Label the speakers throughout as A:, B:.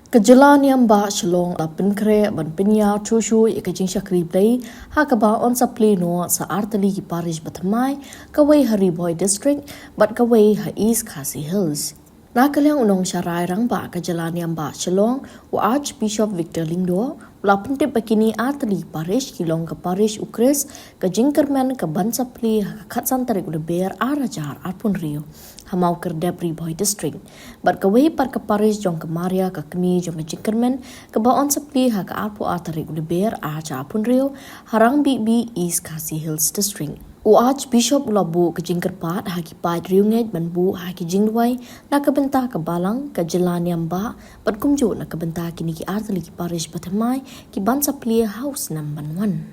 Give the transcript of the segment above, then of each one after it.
A: Kejalan yang ba Shillong la penkre ban penya chushu ikajing syakri play hakaba on sa pleno sa Artylli ki Parish Thymmai kawai hari boy district bat kawai ha East Khasi Hills. Nakalyang unong syarai rang ba kejalan yang ba Shillong wa Archbishop Victor Lingdo la pentip bakini Artylli Parish kilong ke Parish Ukris ke jingkerman ke bansa pli kat santarik uleber arajar arpun rio hamau kerdep boy district bat kawai par ke Parish jong ke Maria ke kini jong ke jingkerman ke baon sepli ha ke arpu artarik uleber arajar arpun rio harang BB East Khasi Hills district. Archbishop Ulabu ke jingkerpat haki pai riunget banbu haki jingduai nak kebentah ke balang ke jalan yang ba berkumju nak kebentah kini ki Artylli ki Parish Thymmai ki bansa plia house number 1.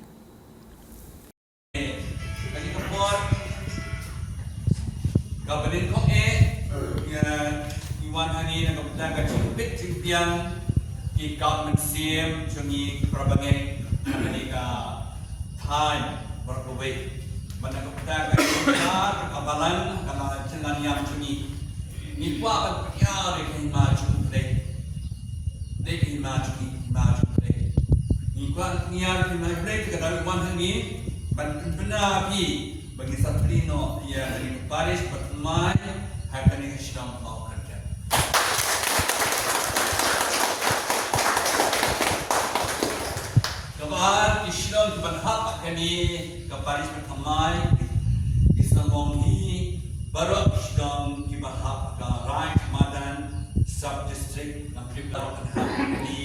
B: Kabalin ko iwan hani nak kebentah ke jingpit jingpiang ki government sim jungi prabangai kini ka time berkuwait mana kita kan kabalan kalau jalan yang cumi ni kuat berpiar dengan maju dengan maju ni kuat niar dengan maju kita dalam ini benar pi bagi satrino ya dari Parish Thymmai akan ini Shillong mau kerja kemudian di Shillong berhak akan ini ke Parish Thymmai islamong hi baru Shillong ki berhak ke right madan sub district ng Plie ni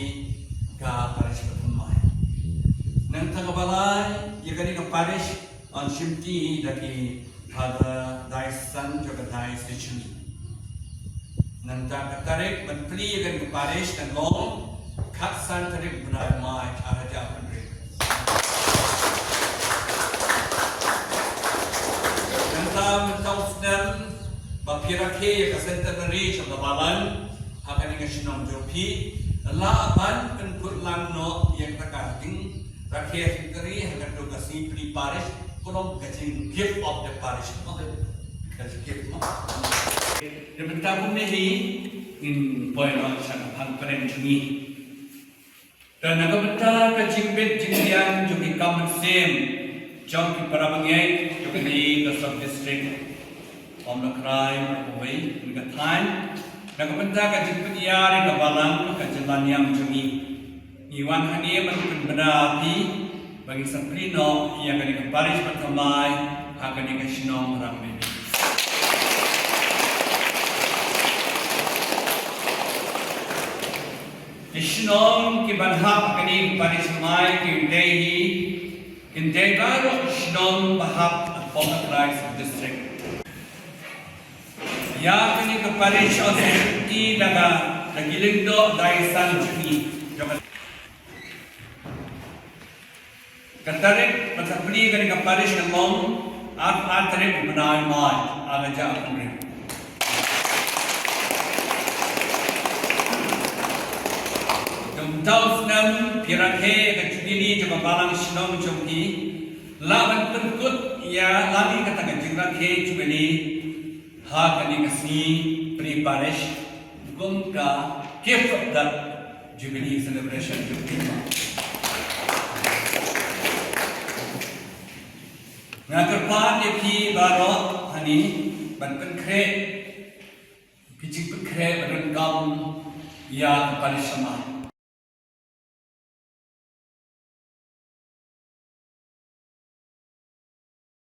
B: ke Parish Thymmai nang tagabalay yakani ke Parish on shimti dari pada daisan juga dai station nang tarik menteri yakani ke Parish dan long katsan tarik benar mai ada Tausnan bapirake ke centenary of the balan akan dengan Shillong jopi laban penput langno yang terkating rakyat negeri akan dokasi Plie Parish kolom kecing gift of the parish kasi gift de bentang ni in point on sana pangparen jumi dan naga bentang kecing bit jingdian jumi common same jong ki parabangai jumi ke sub district om nak rai berkuai dengan time nak benda kaji penyiar ke balang ke jalan yang jumi iwan hani menjadi berapi bagi saprino yang akan ke Parish Thymmai akan ke Shillong orang ini di Shillong ki banhap akan ke Parish Thymmai ki dehi indai baru Shillong bahap Pom Christ district ya kini ke Parish of Safety daga nagiling do daisan juni katarik pasapli kini ke Parish ng long tarik benai mai alaja apure Tumtaus nam pirake ke juni jama balang Shillong jumki laban penkut ya lagi kata ke jingrake jumeni ha kani kasi Plie Parish gumka gift that jubilee celebration jubilee ngaterpan ki baro hani ban penkre kijik penkre ban kam ya Parish sama